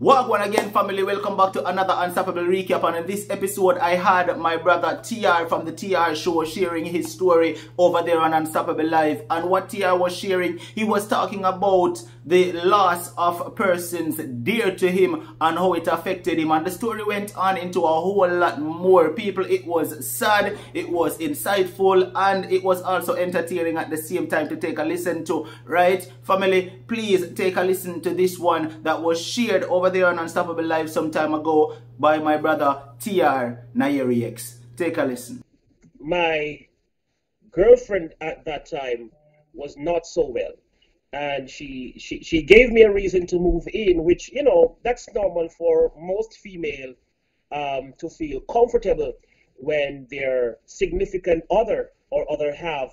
Welcome again, family. Welcome back to another Unstoppable recap. And in this episode, I had my brother TR from the TR show sharing his story over there on Unstoppable Live. And what TR was sharing, he was talking about the loss of persons dear to him and how it affected him. And the story went on into a whole lot more. People, it was sad, it was insightful, and it was also entertaining at the same time to take a listen to. Right, family, please take a listen to this one that was shared over there on Unstoppable Live some time ago by my brother TR Nairi X. Take a listen. My girlfriend at that time was not so well, and she gave me a reason to move in, which, you know, that's normal for most female to feel comfortable when their significant other or other half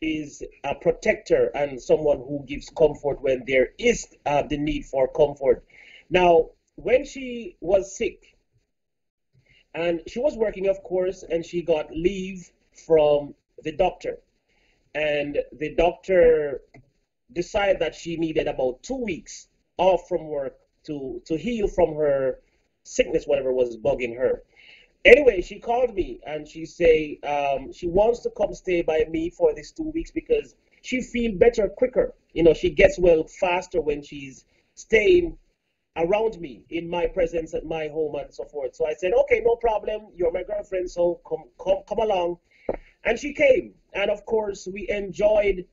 is a protector and someone who gives comfort when there is the need for comfort. Now, when she was sick, and she was working, of course, and she got leave from the doctor, and the doctor decided that she needed about 2 weeks off from work to heal from her sickness, whatever was bugging her. Anyway, she called me and she say she wants to come stay by me for these 2 weeks because she feel better quicker. You know, she gets well faster when she's staying around me in my presence at my home and so forth. So I said, okay, no problem. You're my girlfriend, so come along. And she came. And of course, we enjoyed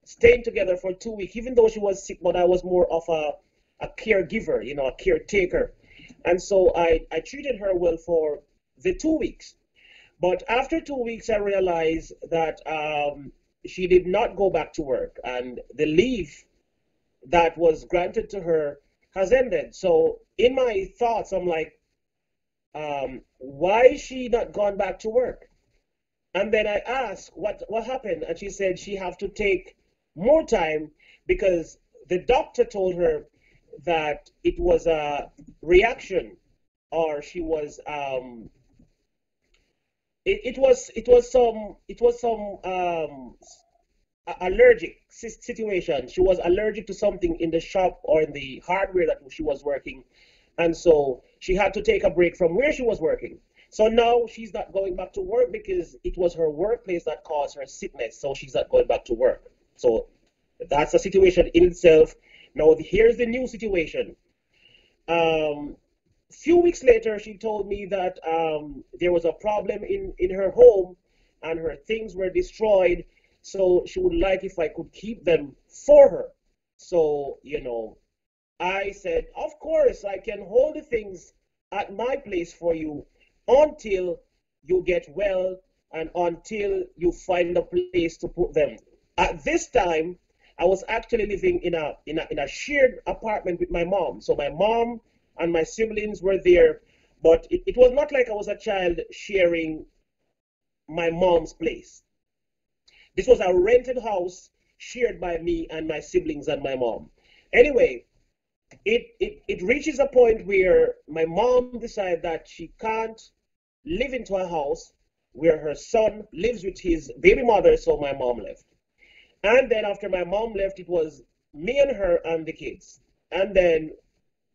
staying together for 2 weeks, even though she was sick, but I was more of a caregiver, you know, a caretaker. And so I treated her well for the 2 weeks. But after 2 weeks, I realized that she did not go back to work, and the leave that was granted to her has ended. So in my thoughts, I'm like, why is she not gone back to work? And then I asked what happened, and she said she have to take more time because the doctor told her that it was a reaction, or she was it was some allergic situation. She was allergic to something in the shop or in the hardware that she was working, and so she had to take a break from where she was working. So now she's not going back to work because it was her workplace that caused her sickness, so she's not going back to work. So that's a situation in itself. Now here's the new situation. Few weeks later, she told me that there was a problem in her home and her things were destroyed. So she would like if I could keep them for her. So, you know, I said, of course, I can hold the things at my place for you until you get well and until you find a place to put them. At this time, I was actually living in a shared apartment with my mom. So my mom and my siblings were there, but it was not like I was a child sharing my mom's place. This was a rented house shared by me and my siblings and my mom. Anyway, it reaches a point where my mom decided that she can't live into a house where her son lives with his baby mother, so my mom left. And then after my mom left, it was me and her and the kids. And then,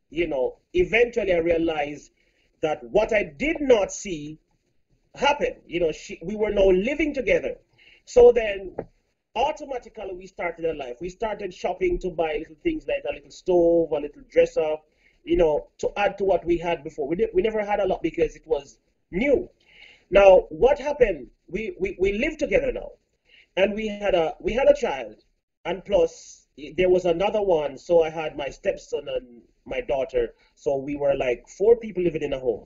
you know, eventually I realized that what I did not see happened. You know, we were now living together. So then automatically we started a life. We started shopping to buy little things like a little stove, a little dresser, you know, to add to what we had before. We never had a lot because it was new. Now, what happened? We lived together now, and we had a child, and plus there was another one. So I had my stepson and my daughter. So we were like 4 people living in a home.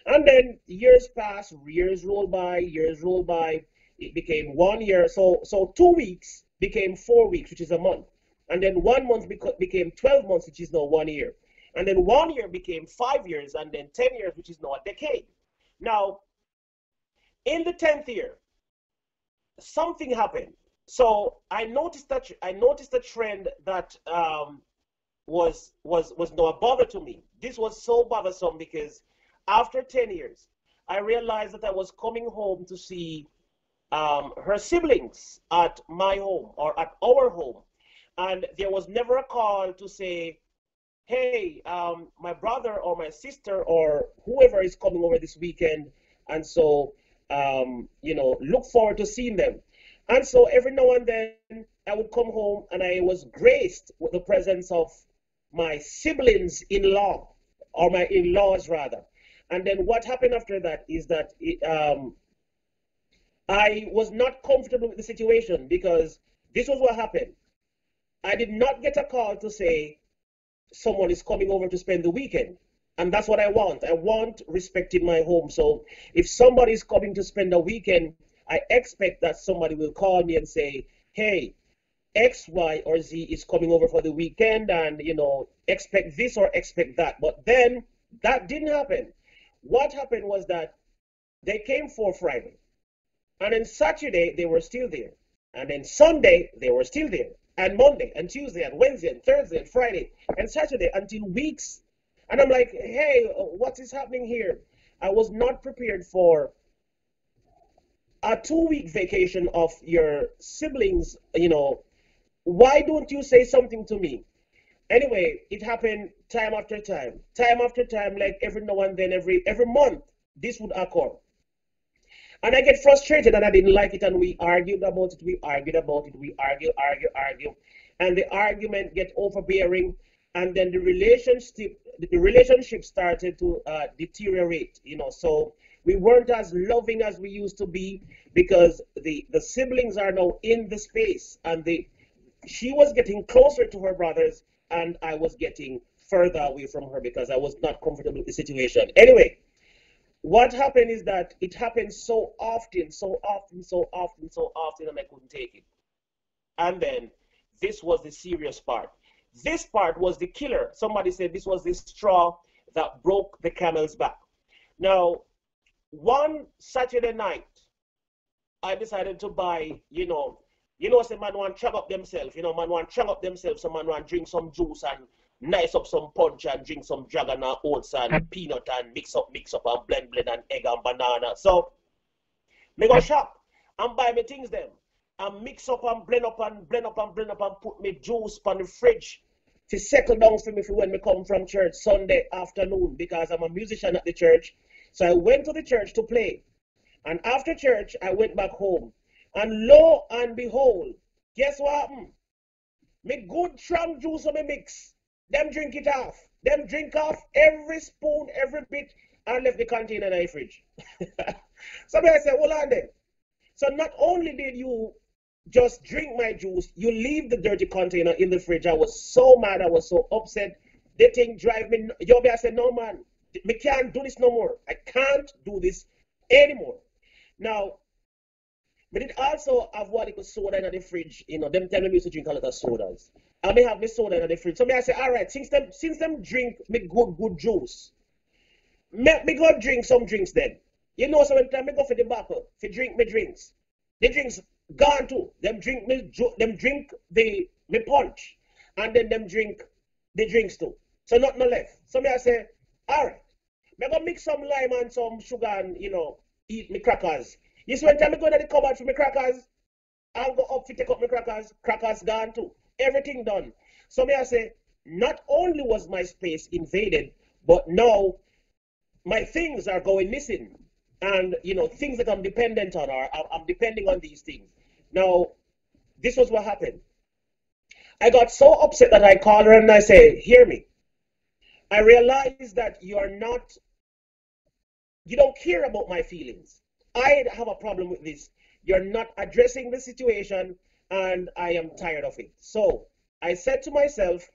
And then years passed, years rolled by. It became 1 year. So 2 weeks became 4 weeks, which is a month. And then 1 month became 12 months, which is now 1 year. And then 1 year became 5 years, and then 10 years, which is now a decade. Now, in the 10th year, something happened. So I noticed a trend that was no a bother to me. This was so bothersome because after 10 years, I realized that I was coming home to see her siblings at my home or at our home, and there was never a call to say, hey, my brother or my sister or whoever is coming over this weekend, and so look forward to seeing them. And so every now and then I would come home and I was graced with the presence of my siblings in law, or my in laws rather. And then what happened after that is that I was not comfortable with the situation, because this was what happened. I did not get a call to say someone is coming over to spend the weekend. And that's what I want. I want respect in my home. So if somebody is coming to spend a weekend, I expect that somebody will call me and say, hey, X, Y, or Z is coming over for the weekend, and expect this or expect that. But then that didn't happen. What happened was that they came for Friday, and then Saturday they were still there, and then Sunday they were still there, and Monday and Tuesday and Wednesday and Thursday and Friday and Saturday until weeks. And I'm like, hey, what is happening here? I was not prepared for a 2-week vacation of your siblings. Why don't you say something to me? Anyway, it happened time after time, like every now and then, every month, this would occur. And I get frustrated, and I didn't like it, and we argued about it, we argue, and the argument get overbearing, and then the relationship started to deteriorate, so we weren't as loving as we used to be, because the siblings are now in the space, and she was getting closer to her brothers, and I was getting further away from her because I was not comfortable with the situation. Anyway, what happened is that it happened so often, and I couldn't take it. And then this was the serious part. This part was the killer. Somebody said this was the straw that broke the camel's back. Now, one Saturday night, I decided to buy, some man want to chug up themselves, man want to chug up themselves, some man want to drink some juice and nice up some punch and drink some dragon and oats and peanut and mix up and blend and egg and banana. So me go shop and buy me things them and mix up and blend up and put me juice on the fridge to settle down for me for when me come from church Sunday afternoon, because I'm a musician at the church. So I went to the church to play. And after church, I went back home. And lo and behold, guess what happened? Me good strong juice on me mix. Them drink it off. Them drink off every spoon, every bit, and left the container in the fridge. Somebody said, hold on then. So not only did you just drink my juice, you leave the dirty container in the fridge. I was so mad. I was so upset. The thing drive me. I said, no man, we can't do this no more. I can't do this anymore. Now, but it also have what it was soda in the fridge. Them tell me used to drink a lot of sodas. I may have my soda in the fridge. So I say, all right, since them drink me good juice, me go drink some drinks then. So when time me go for the bottle, for drink me drinks. The drinks gone too. Them drink me punch. And then them drink the drinks too. So nothing left. So I say, all right, me go mix some lime and some sugar and, eat me crackers. You see, when time I go to the cupboard for my crackers, I'll go up to take up my crackers gone too. Everything done. So I say, not only was my space invaded, but now my things are going missing. And, things that I'm dependent on, or I'm depending on these things. Now, this was what happened. I got so upset that I called her and I said, hear me. I realize that you don't care about my feelings. I have a problem with this. You're not addressing the situation, and I am tired of it. So I said to myself,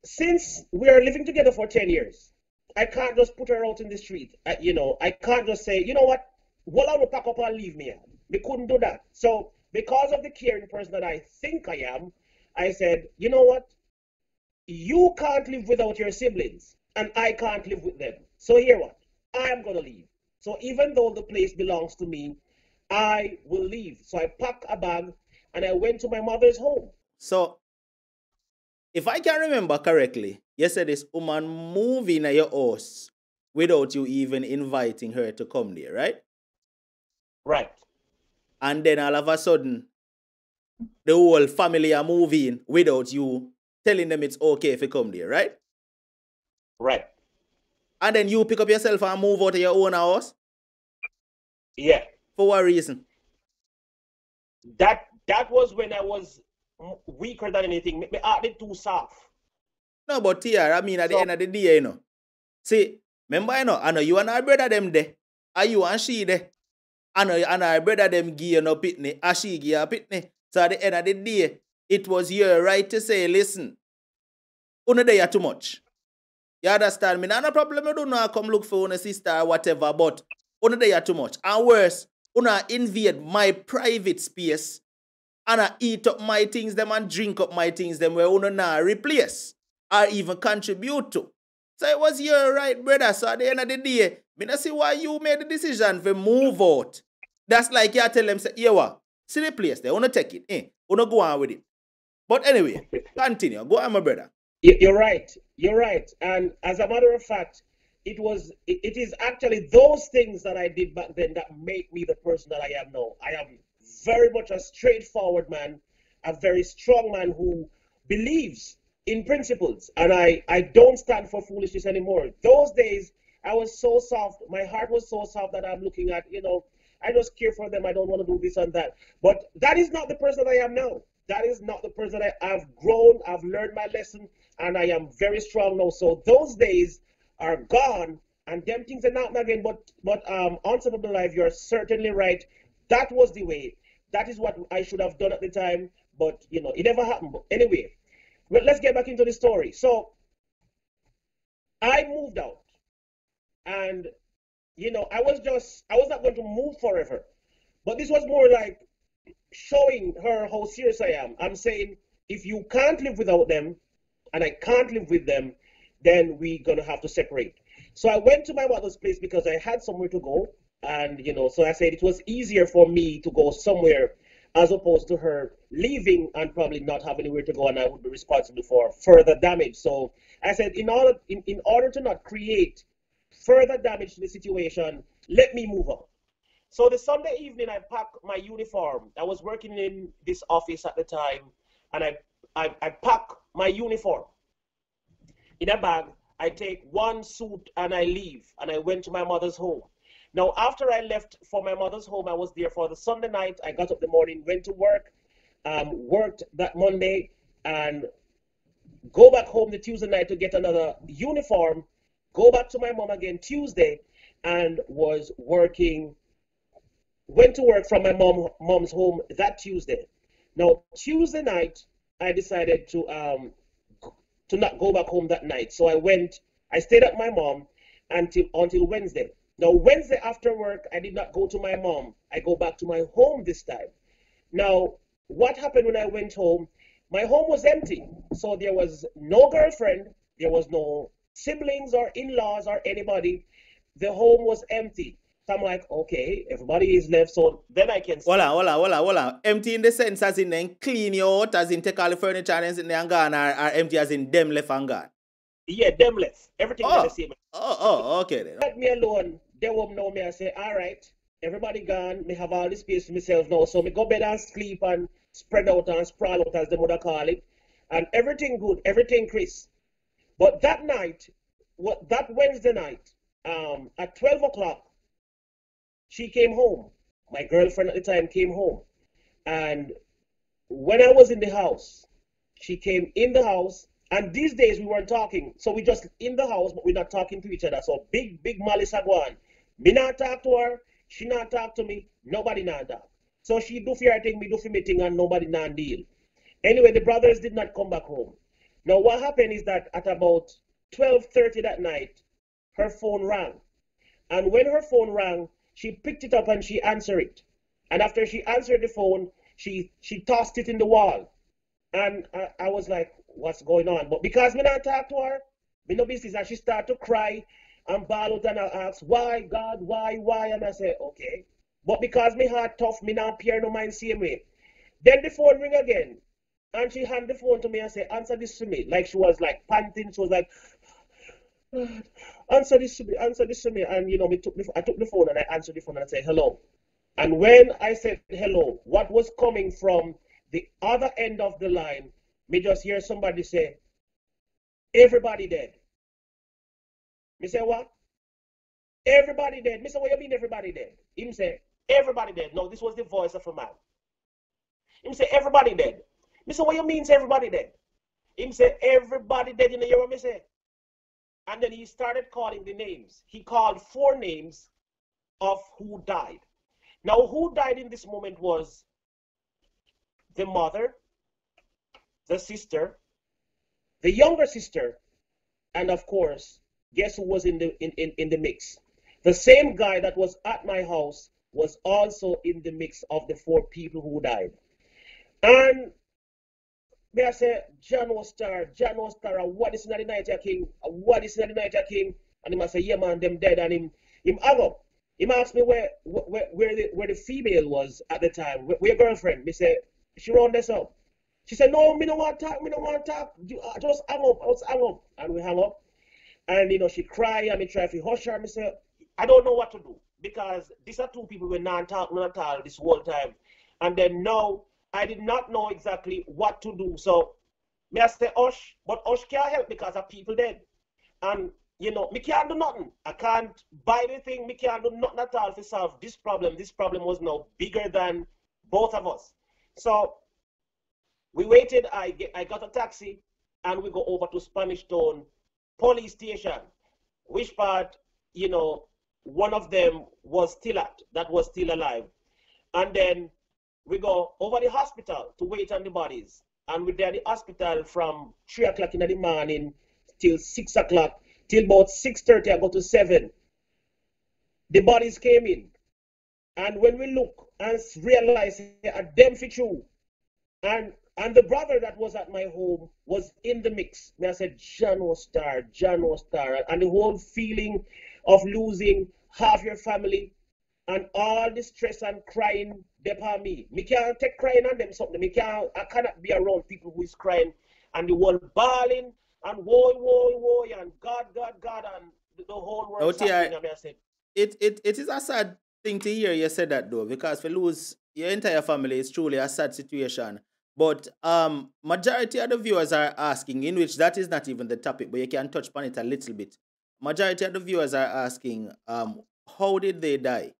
since we are living together for 10 years, I can't just put her out in the street. I can't just say, you know what, well, I will pack up and leave me. We couldn't do that. So because of the caring person that I think I am, I said, you know what, you can't live without your siblings, and I can't live with them. So here what, I am going to leave. So even though the place belongs to me, I will leave. So I packed a bag and I went to my mother's home. So, if I can remember correctly, you said this woman moved in at your house without you even inviting her to come there, right? Right. And then all of a sudden, the whole family are moving without you telling them it's okay if you come there, right? Right. And then you pick up yourself and move out of your own house? Yeah. For what reason? That was when I was weaker than anything. Me heart did too soft. No, but TR, I mean at the end of the day, you know. See, remember, I know you and our brother them there. Are you and she there? I know and our brother them give you no pitney, and she give you a pitney. So at the end of the day, it was your right to say, listen, una there too much. You understand me? Not a problem, I don't know come look for una sister or whatever, but una there too much. And worse, una invade my private space and I eat up my things them and drink up my things them where una now replace or even contribute to. So it was your right, brother. So at the end of the day, me not see why you made the decision to move out. That's like you tell them, say, yeah, what? See the place there, wanna take it, wanna go on with it. But anyway, continue. Go on, my brother. You're right. You're right. And as a matter of fact, it is actually those things that I did back then that make me the person that I am now. I am very much a straightforward man, a very strong man who believes in principles, and I don't stand for foolishness anymore. Those days, I was so soft. My heart was so soft that I'm looking at, I just care for them. I don't want to do this and that. But that is not the person I am now. That is not the person I've grown. I've learned my lesson, and I am very strong now. So those days are gone, and them things are not again. But Unstoppable Life, you're certainly right. That was the way. That is what I should have done at the time. But it never happened. But anyway, well, let's get back into the story. So I moved out, and I was not going to move forever, but this was more like showing her how serious I am. I'm saying, if you can't live without them, and I can't live with them, then we're gonna have to separate. So I went to my mother's place because I had somewhere to go, and so I said it was easier for me to go somewhere as opposed to her leaving and probably not have anywhere to go, and I would be responsible for further damage. So I said, in order to not create further damage to the situation, let me move on. So the Sunday evening, I packed my uniform. I was working in this office at the time, and I pack my uniform in a bag. I take one suit and I leave, and I went to my mother's home. Now, after I left for my mother's home, I was there for the Sunday night. I got up the morning, went to work, worked that Monday, and go back home the Tuesday night to get another uniform, go back to my mom again Tuesday, and went to work from my mom's home that Tuesday. Now, Tuesday night, I decided to not go back home that night. So I stayed at my mom until Wednesday. Now, Wednesday after work, I did not go to my mom. I go back to my home this time. Now, what happened when I went home? My home was empty. So there was no girlfriend. There was no siblings or in-laws or anybody. The home was empty. So I'm like, okay, everybody is left, so then I can Hold on. Empty in the sense as in then clean you out, as in take all the furniture and sit there and gone, or empty as in them left and gone? Yeah, them left. Everything is the same. Okay then. Let me alone. They won't know me. I say, all right, everybody gone. Me have all the space to myself now. So me go bed and sleep and spread out and sprawl out, as they would call it. And everything good, everything crisp. But that night, that Wednesday night, at 12 o'clock, she came home. My girlfriend at the time came home. And when I was in the house, she came in the house. And these days we weren't talking. So we just in the house, but we're not talking to each other. So big malice are going. Me not talk to her. She not talk to me. Nobody not talk. So she do for her thing, me do for me thing, and nobody not deal. Anyway, the brothers did not come back home. Now what happened is that at about 12:30 that night, her phone rang. And when her phone rang, she picked it up and she answered it. And after she answered the phone, she tossed it in the wall. And I was like, what's going on? But because me not talk to her, me no business. And she started to cry and bawl out and I asked, why, God, why? And I said, okay. But because me heart tough, me not peer no mind same way. Then the phone ring again. And she handed the phone to me and said, answer this to me. Like she was like panting. She was like, answer this to me. And I took the phone and I answered the phone and I said, hello. And when I said hello, what was coming from the other end of the line, me just hear somebody say, everybody dead. Me say, what? Everybody dead. Me say, what you mean everybody dead? Him say, everybody dead. No, this was the voice of a man. Him say, everybody dead. Me say, what you mean say everybody dead? Him say, everybody dead. You know what me say? And then he started calling the names. He called 4 names of who died. Now, who died in this moment was the mother, the sister, the younger sister, and of course, guess who was in the mix? The same guy that was at my house was also in the mix of the 4 people who died. And me I say, John was star, what is in the night, King? What is in the night, King? And he must say, yeah, man, them dead. And him hang up. He asked me where the female was at the time, where your girlfriend. Me say, she round this up. She said, no, me don't want to talk, me don't want to talk. Just hang up, And we hang up. And, she cry, and me try to hush her. Me say, I don't know what to do. Because these are 2 people who were not talking at all this whole time. And then now, I did not know exactly what to do. So, me I say, hush, but hush can't help because of people dead. And, me can't do nothing. I can't buy anything. Me can't do nothing at all to solve this problem. This problem was now bigger than both of us. So, we waited. I got a taxi, and we go over to Spanish Town police station, which part, one of them was still at, that was still alive. And then we go over the hospital to wait on the bodies. And we're there at the hospital from 3 o'clock in the morning till 6 o'clock, till about 6:30, I go to 7. The bodies came in. And when we look and realize at them for true, and the brother that was at my home was in the mix. And I said, John was star. And the whole feeling of losing half your family and all the stress and crying upon me. Me can't take crying on them something. I cannot be around people who is crying and the whole bawling and woe, and God, and the whole world suffering. I said, it is a sad thing to hear you say that though, because if you lose your entire family, it's truly a sad situation. But majority of the viewers are asking, in which that is not even the topic, but you can touch upon it a little bit. Majority of the viewers are asking, how did they die?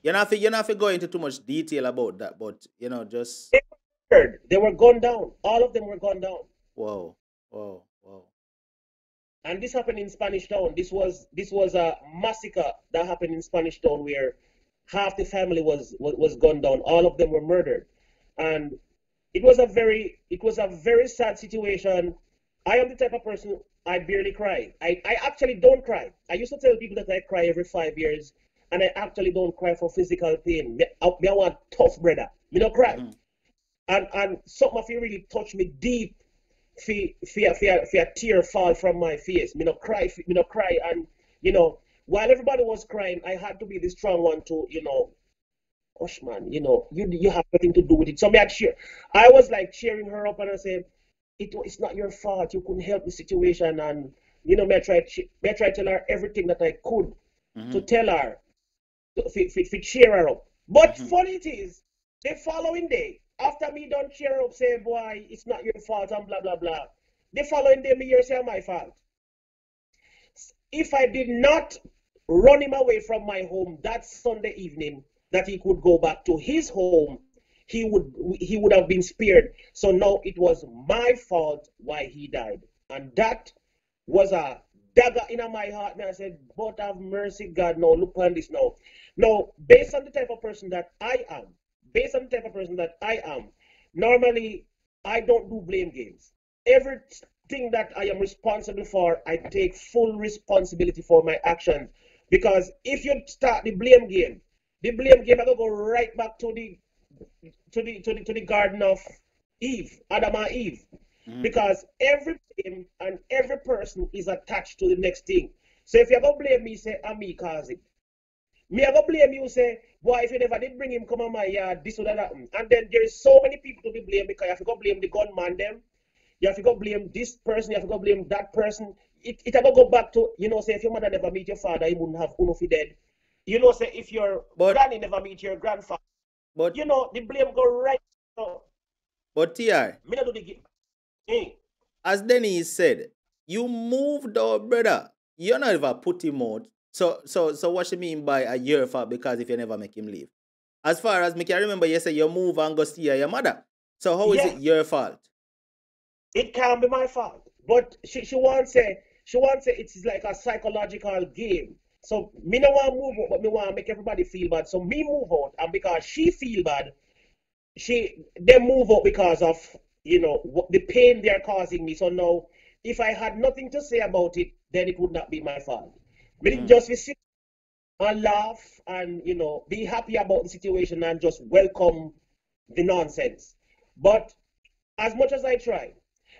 You're not to go into too much detail about that, but just they were gunned down. All of them were gunned down. Wow. And this happened in Spanish Town. This was a massacre that happened in Spanish Town where half the family was gunned down. All of them were murdered. And it was a very sad situation. I am the type of person, I barely cry. I actually don't cry. I used to tell people that I cry every 5 years, and I actually don't cry for physical pain. Me I want tough brother. Me no cry. And something if you really touch me deep, for a tear fall from my face. Me no cry. And while everybody was crying, I had to be the strong one to gosh man, you have nothing to do with it. So I was like cheering her up, and I said, it's not your fault. You couldn't help the situation, and me I try to tell her everything that I could to tell her to cheer her up. But funny it is, the following day, after me done cheer her up, say, boy, it's not your fault and blah blah blah. The following day, me hear say my fault. If I did not run him away from my home that Sunday evening, that he could go back to his home, he would have been spared. So now it was my fault why he died. And that was a dagger in my heart. And I said, but have mercy, God, now look on this now. Now, based on the type of person that I am, normally I don't do blame games. Everything that I am responsible for, I take full responsibility for my actions. Because if you start the blame game, I will go right back to the Garden of Eve, Adam and Eve. Because every blame and every person is attached to the next thing. So if you're going to blame me, say, I'm me cause it. Me I go blame you, say, boy, if you never did bring him come on my yard, this would have happened. And then there is so many people to be blamed, because you have to go blame the gunman them. You have to go blame this person, you have to go blame that person. It have to go back to, say, if your mother never meet your father, he wouldn't have Unofi dead. Say, if your granny never meet your grandfather, but the blame go right. So, But TR, Me not do the game. as Denise said, you moved out, brother. You not ever put him out. So what you mean by a year for because if you never make him leave? As far as me can remember, you say you move and go see your mother. So how is it Yeah, your fault? it can be my fault. But she wants say it's like a psychological game. So me no want move out, but me want make everybody feel bad. So me move out, and because she feel bad, they move out because of the pain they're causing me. So now, if I had nothing to say about it, then it would not be my fault. Me didn't just sit and laugh and be happy about the situation and just welcome the nonsense. But as much as I try,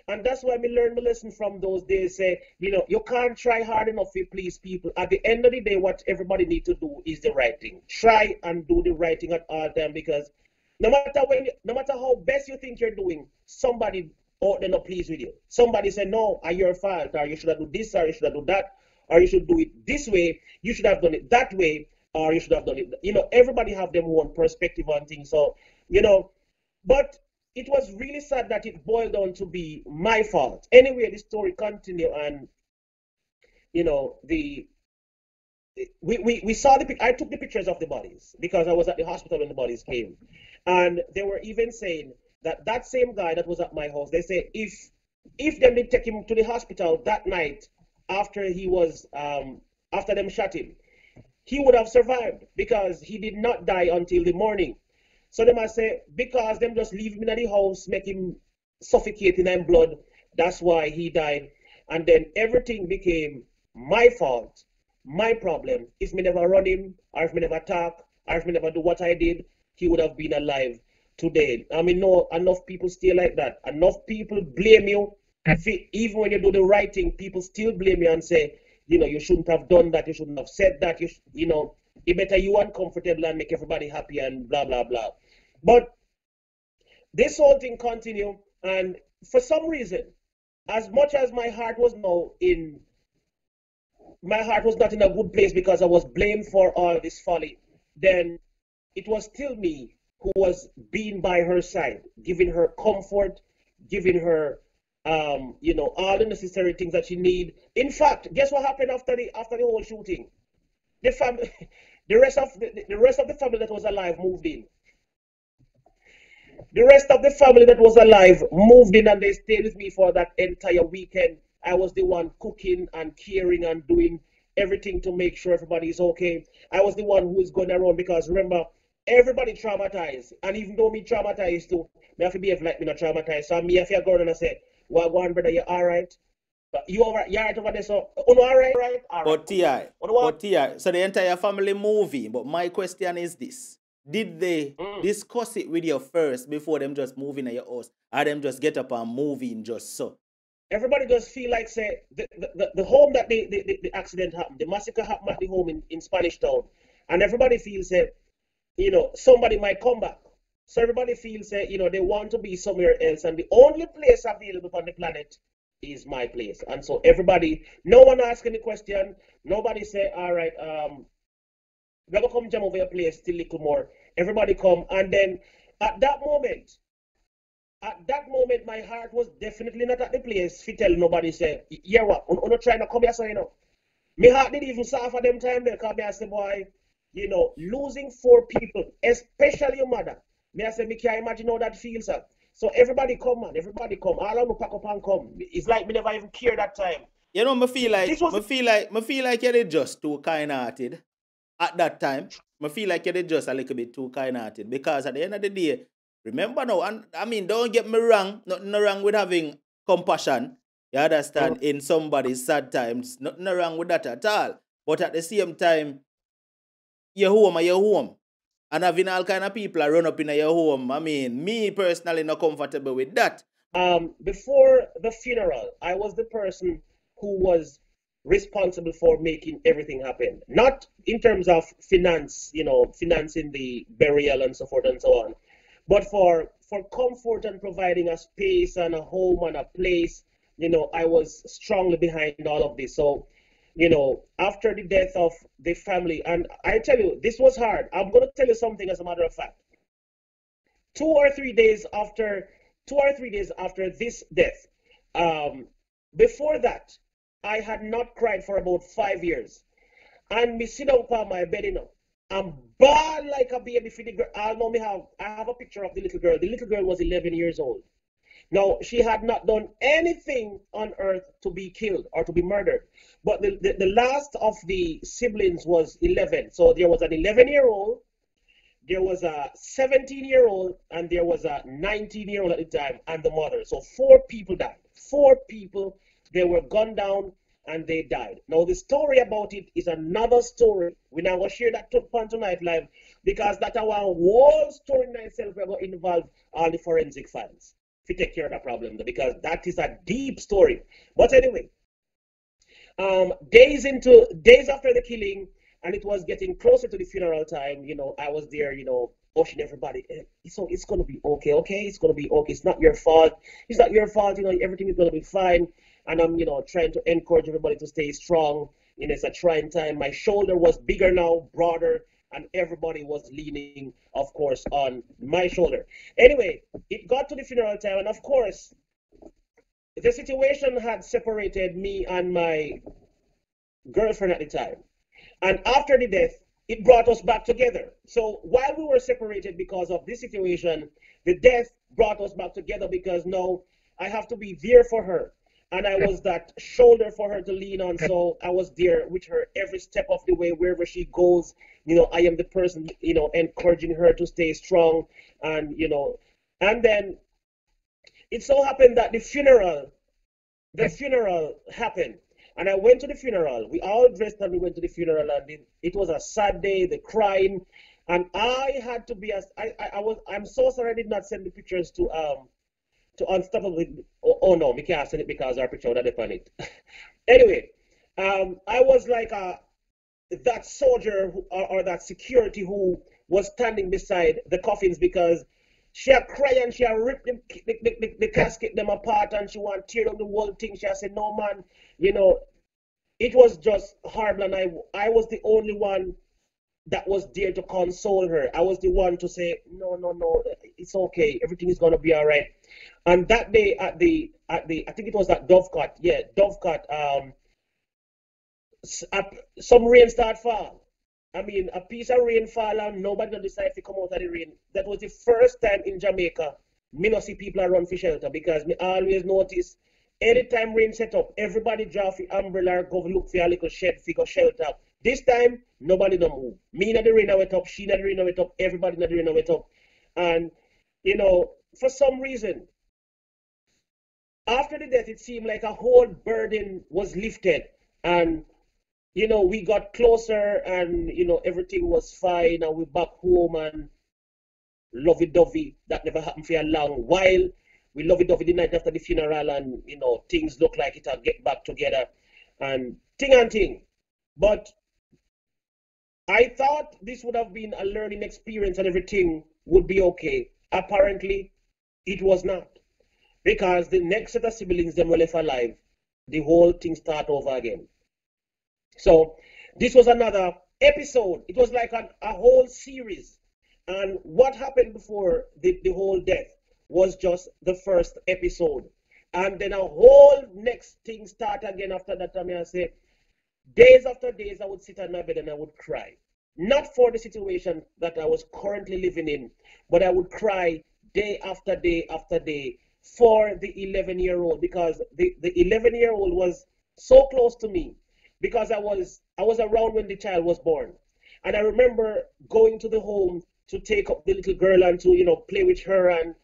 and that's why me learn my lesson from those days. Say, you can't try hard enough to please people. At the end of the day, what everybody need to do is the right thing. Try and do the right thing at all time, because no matter how best you think you're doing, somebody out there not pleased with you. Somebody say no, are your fault, or you should have do this, or you should have do that, or you should do it this way. You should have done it that way, or you should have done it. Everybody have their own perspective on things. So but it was really sad that it boiled down to be my fault. Anyway, the story continued, and the we saw I took the pictures of the bodies because I was at the hospital when the bodies came, and they were even saying that same guy that was at my house. They say if them did take him to the hospital that night after he was after them shot him, he would have survived because he did not die until the morning. So they must say because them just leave him in the house, make him suffocate in blood. That's why he died, and then everything became my fault. My problem is me never run him, or if me never talk, or if me never do what I did, he would have been alive today. I mean, no, enough people still like that. Enough people blame you. Even when you do the right thing, people still blame you and say, you shouldn't have done that, you shouldn't have said that, it better you uncomfortable and make everybody happy and blah, blah, blah. But this whole thing continue, and for some reason, as much as my heart was not in a good place because I was blamed for all this folly, then it was still me who was being by her side, giving her comfort, giving her all the necessary things that she need. In fact, guess what happened after the whole shooting? The family, the rest of the family that was alive moved in. The rest of the family that was alive moved in, and they stayed with me for that entire weekend. I was the one cooking and caring and doing everything to make sure everybody is okay. I was the one who was going around because remember, everybody traumatized. And even though me traumatized too, me have to behave like me not traumatized. So me have to go around and say, well, go on, brother, you alright? You alright? You alright over there? So, no, alright? Alright. But TR, so the entire family moving. But my question is this. Did they discuss it with you first before them just moving at your house? Or them just get up and moving just so? Everybody just feel like say the home that the accident happened, the massacre happened at the home in Spanish Town, and everybody feels that somebody might come back. So everybody feels that they want to be somewhere else, and the only place available on the planet is my place. And so everybody, no one ask any question. Nobody say, all right, we're gonna come jam over your place still little more. Everybody come, and then at that moment, my heart was definitely not at the place to tell nobody, say, yeah, what? I'm not trying to come here, so My heart didn't even suffer them time there, because I said, boy, losing 4 people, especially your mother. I said, me can't imagine how that feels. So everybody come, man, everybody come. All of them pack up and come. It's like me never even care that time. Me feel like you're just too kind-hearted at that time. I feel like you're just a little bit too kind-hearted because at the end of the day, remember now, and I mean, don't get me wrong, nothing wrong with having compassion, you understand, in somebody's sad times, nothing wrong with that at all. But at the same time, you're home. And having all kind of people run up in your home, I mean, me personally not comfortable with that. Before the funeral, I was the person who was responsible for making everything happen. Not in terms of finance, financing the burial and so forth and so on, but for comfort and providing a space and a home and a place. I was strongly behind all of this. So, after the death of the family, and I tell you, this was hard. I'm going to tell you something as a matter of fact. 2 or 3 days after 2 or 3 days after this death. Before that, I had not cried for about 5 years. And me sit down on my bed, and bawl like a baby for the girl. I have a picture of the little girl. The little girl was 11 years old. Now, she had not done anything on earth to be killed or to be murdered. But the last of the siblings was 11. So there was an 11-year-old, there was a 17-year-old, and there was a 19-year-old at the time, and the mother. So 4 people died. 4 people, they were gunned down and they died. Now, the story about it is another story. We're not going to share that on tonight live, because that's our whole story in itself. We're going to involve all the forensic files to take care of that problem, because that is a deep story. But anyway, days after the killing, and it was getting closer to the funeral time, I was there, pushing everybody. So it's going to be okay, it's going to be okay. It's not your fault. It's not your fault, everything is going to be fine. And I'm, trying to encourage everybody to stay strong. It's a trying time. My shoulder was bigger now, broader, and everybody was leaning, of course, on my shoulder. Anyway, it got to the funeral time, and of course, the situation had separated me and my girlfriend at the time. And after the death, it brought us back together. So while we were separated because of this situation, the death brought us back together, because now I have to be there for her. And I was that shoulder for her to lean on. So I was there with her every step of the way, wherever she goes. I am the person, encouraging her to stay strong. And, and then it so happened that the funeral happened. And I went to the funeral. We all dressed and we went to the funeral, and it was a sad day, the crying. And I had to be, I'm so sorry I did not send the pictures to Unstoppable. Oh no, we can't send it because our picture would have on it. Anyway, I was like that soldier or that security who was standing beside the coffins, because she had cried and she had ripped the casket them apart, and she wanted to tear down the whole thing. She had said, no man, it was just horrible, and I was the only one that was there to console her. I was the one to say, no, it's okay, everything is gonna be all right. And that day at the I think it was at Dovecot, some rain started fall. I mean, a piece of rain fall and nobody decided to come out of the rain. That was the first time in Jamaica me not see people run for shelter, because me always notice anytime rain set up, everybody draw for umbrella or go look for a little shed for shelter. This time, nobody don't move. Me not the rain went up, she not the rain went up, everybody not the rain went up. And, for some reason, after the death, it seemed like a whole burden was lifted. And, we got closer, and, everything was fine, and we back home and lovey-dovey. That never happened for a long while. We lovey-dovey the night after the funeral, and, things look like it'll get back together and ting. But I thought this would have been a learning experience and everything would be okay. Apparently, it was not. Because the next set of siblings them were left alive, the whole thing start over again. So this was another episode. It was like a whole series. And what happened before the whole death was just the first episode. And then a whole next thing start again after that. I say, days after days, I would sit on my bed and I would cry. Not for the situation that I was currently living in, but I would cry day after day after day for the 11-year-old, because the 11-year-old was so close to me, because I was around when the child was born. And I remember going to the home to take up the little girl and to, play with her and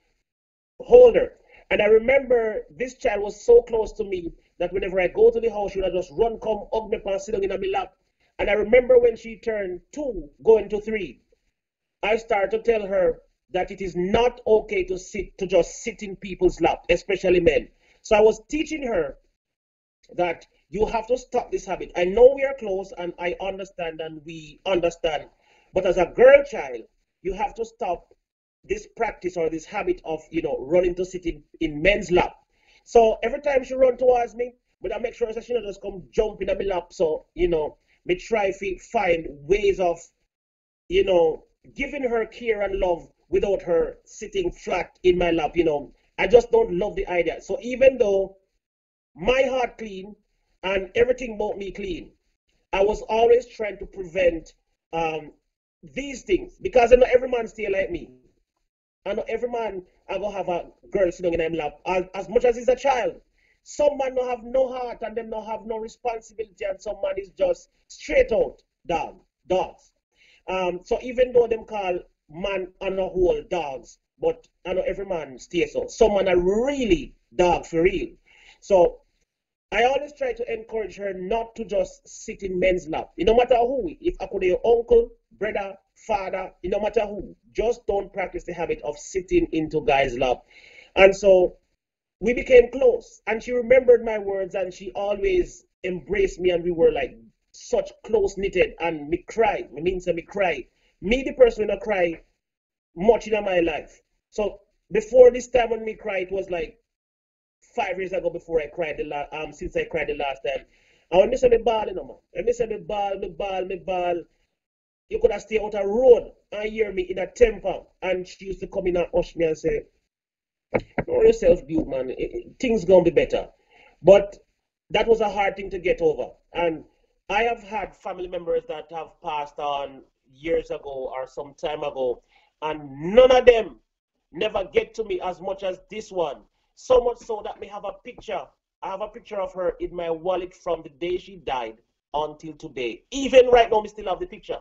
hold her. And I remember this child was so close to me that whenever I go to the house, she would just run, come, hug me, and sit down in my lap. And I remember when she turned 2, going to 3, I started to tell her that it is not okay to just sit in people's lap, especially men. So I was teaching her that you have to stop this habit. I know we are close and I understand and we understand, but as a girl child, you have to stop this practice or this habit of, running to sit in men's lap. So every time she run towards me, but I make sure that she not just come jump in my lap. So, me try to find ways of, giving her care and love without her sitting flat in my lap, I just don't love the idea. So even though my heart clean and everything about me clean, I was always trying to prevent these things, because I know every man stay like me. I know every man I go have a girl sitting in him lap as much as he's a child. Some man don't have no heart and them don't have no responsibility, and some man is just straight out dogs. So even though them call man on a whole dogs, but I know every man stays so. Some man are really dog for real. So I always try to encourage her not to just sit in men's lap. No matter who, if I could be your uncle, brother, father, no matter who, just don't practice the habit of sitting into guys' lap. And so we became close, and she remembered my words, and she always embraced me, and we were like such close knitted. And me cry, me means me cry. Me, the person who cry much in my life. So before this time when me cry, it was like 5 years ago before I cried since I cried the last time. And when me say me ball, man. When me say me ball, you could have stayed out a road and hear me in a temper. And she used to come in and hush me and say, "Know yourself, dude, man. Things gonna be better." But that was a hard thing to get over. And I have had family members that have passed on years ago or some time ago, and none of them never get to me as much as this one. So much so that me have a picture. I have a picture of her in my wallet from the day she died until today. Even right now, me still have the picture.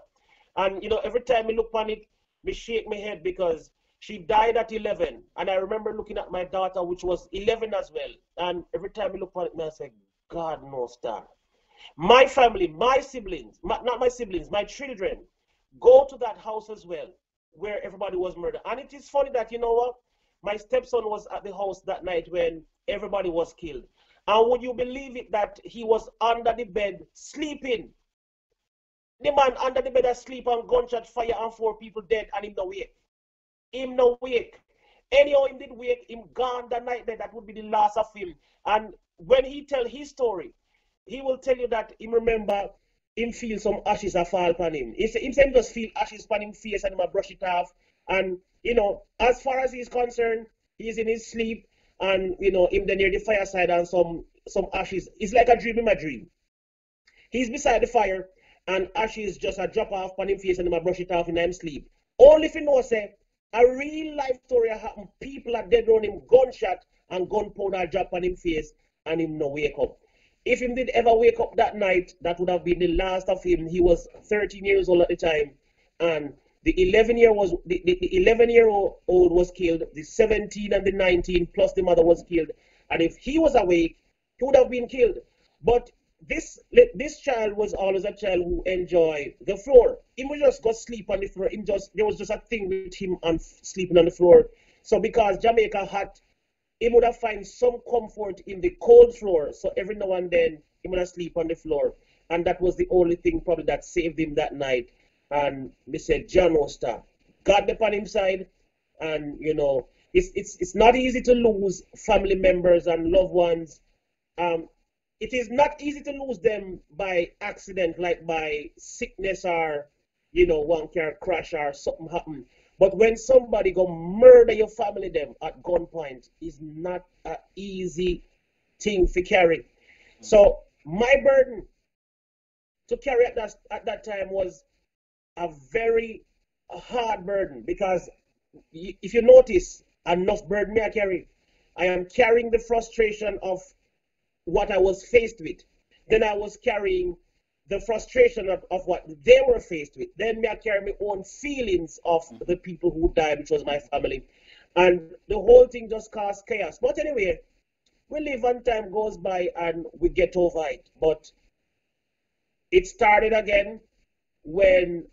And every time I look on it, me shake my head, because she died at 11. And I remember looking at my daughter, which was 11 as well. And every time I look on it, I say, God knows that. My family, my siblings, not my siblings, my children, go to that house as well, where everybody was murdered. And it is funny that, you know what? My stepson was at the house that night when everybody was killed. And would you believe it that he was under the bed sleeping? The man under the bed asleep, and gunshot fire and 4 people dead, and him no wake. Him no wake. Anyhow, him did wake, him gone that night there. That would be the last of him. And when he tell his story, he will tell you that he remember him feel some ashes a fall upon him. He say him just feel ashes upon him face, and him a brush it off. And as far as he's concerned, he's in his sleep, and him then near the fireside, and some ashes. It's like a dream in my dream. He's beside the fire, and ashes just a drop off on him face, and him a brush it off in him sleep. Only if you know, say, a real life story happened. People are dead around him, gunshot and gunpowder drop on him face, and him no wake up. If him did ever wake up that night, that would have been the last of him. He was 13 years old at the time, and the 11-year-old was killed. The 17 and the 19 plus the mother was killed. And if he was awake, he would have been killed. But this child was always a child who enjoyed the floor. He would just go sleep on the floor. There was just a thing with him and sleeping on the floor. So because Jamaica hot, he would have find some comfort in the cold floor. So every now and then he would have sleep on the floor. And that was the only thing probably that saved him that night. And we said, John Oster, God upon his side. And it's not easy to lose family members and loved ones. It is not easy to lose them by accident, like by sickness, or one car crash or something happen. But when somebody go murder your family them at gunpoint, is not an easy thing to carry. So my burden to carry at that time was a very hard burden, because if you notice, enough burden I carry. I am carrying the frustration of what I was faced with. Then I was carrying the frustration of what they were faced with. Then me I carry my own feelings of the people who died, which was my family. And the whole thing just caused chaos. But anyway, we live and time goes by and we get over it. But it started again when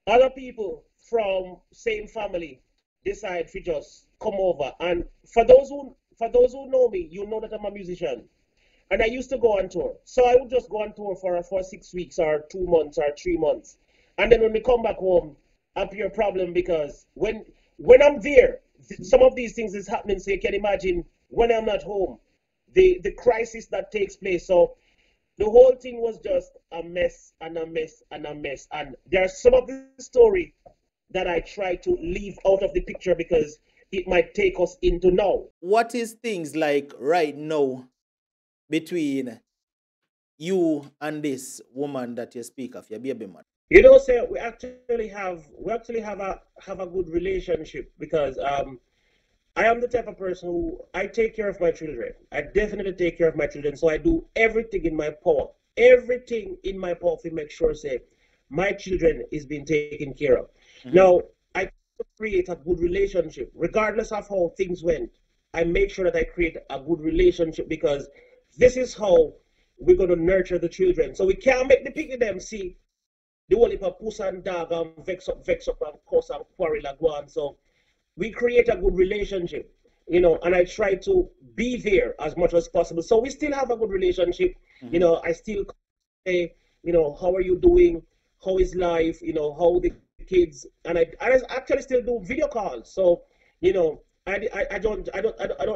other people from same family decide to just come over. And for those who know me, you know that I'm a musician. And I used to go on tour. So I would just go on tour for 6 weeks or 2 months or 3 months. And then when we come back home, appear a problem, because when I'm there, some of these things is happening. So you can imagine when I'm not home, the crisis that takes place. So the whole thing was just a mess and a mess and a mess. And there's some of the story that I try to leave out of the picture because it might take us into now. What is things like right now between you and this woman that you speak of, your baby man? You know, sir, we actually have a good relationship because I am the type of person who I take care of my children. I definitely take care of my children. So I do everything in my power to make sure, say, my children is being taken care of. Now, I create a good relationship, regardless of how things went. I make sure that I create a good relationship because this is how we're going to nurture the children. So we can't make the pick of them see the whole heap of puss and dog and vex up and cuss and quarrel and go on. So we create a good relationship, you know, and I try to be there as much as possible. So we still have a good relationship. You know, I still say, you know, how are you doing? How is life? You know, how the kids? And I actually still do video calls. So, you know, I don't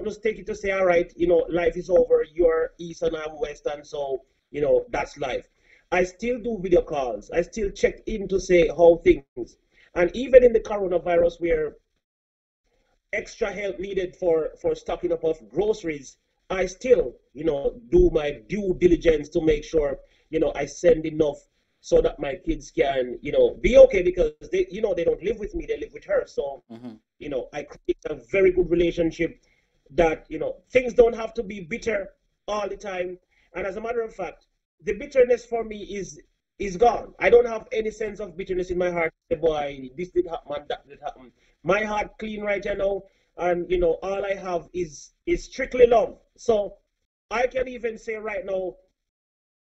just take it to say, all right, you know, life is over. You're east and I'm west, and so, you know, that's life. I still do video calls. I still check in to say how things. And even in the coronavirus, where extra help needed for stocking up of groceries, I still, you know, do my due diligence to make sure, you know, I send enough so that my kids can, you know, be okay because they, you know, they don't live with me, they live with her. So, you know, I create a very good relationship that, you know, things don't have to be bitter all the time. And as a matter of fact, the bitterness for me is gone. I don't have any sense of bitterness in my heart. Boy, this did happen, that did happen. My heart clean right now, and you know, all I have is strictly love. So I can even say right now,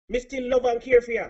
me still love and care for you.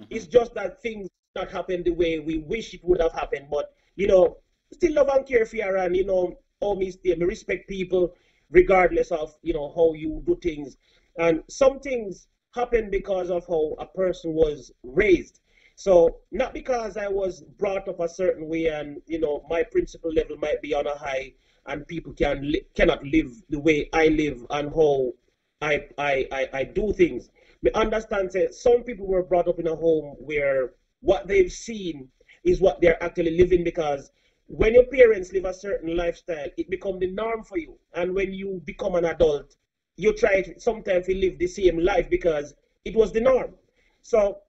It's just that things not happen the way we wish it would have happened. But you know, still love and care for you, and you know, how me still me respect people regardless of, you know, how you do things. And some things happen because of how a person was raised. So not because I was brought up a certain way and, you know, my principle level might be on a high and people cannot live the way I live and how I do things. But understand that some people were brought up in a home where what they've seen is what they're actually living, because when your parents live a certain lifestyle, it becomes the norm for you. And when you become an adult, you try to sometimes you live the same life because it was the norm. So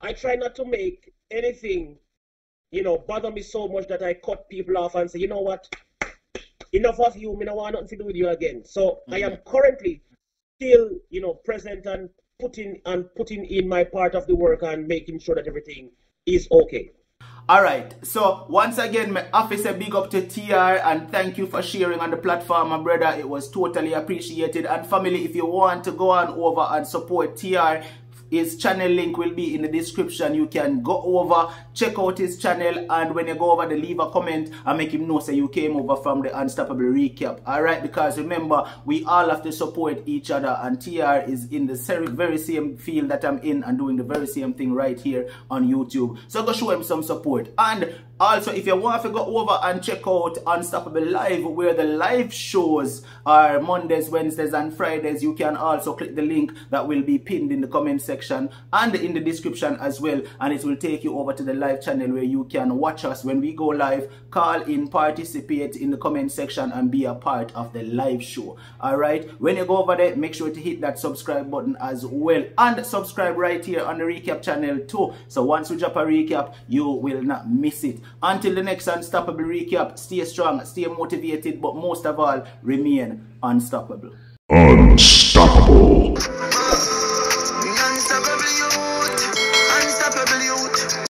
I try not to make anything, you know, bother me so much that I cut people off and say, you know what, enough of you, I don't want nothing to do with you again. So I am currently still, you know, present and putting in my part of the work and making sure that everything is okay. Alright, so once again, my officer, big up to TR and thank you for sharing on the platform, my brother. It was totally appreciated. And family, if you want to go on over and support TR, his channel link will be in the description. You can go over, check out his channel, and when you go over there, leave a comment and make him know say you came over from the Unstoppable Recap. Alright, because remember, we all have to support each other, and TR is in the very same field that I'm in and doing the very same thing right here on YouTube. So go show him some support. And also, if you want to go over and check out Unstoppable Live, where the live shows are Mondays, Wednesdays, and Fridays, you can also click the link that will be pinned in the comment section and in the description as well, and it will take you over to the live channel where you can watch us when we go live, call in, participate in the comment section, and be a part of the live show. Alright, when you go over there, make sure to hit that subscribe button as well, and subscribe right here on the recap channel too, so once we drop a recap, you will not miss it. Until the next Unstoppable Recap, stay strong, stay motivated, but most of all, remain unstoppable. Unstoppable.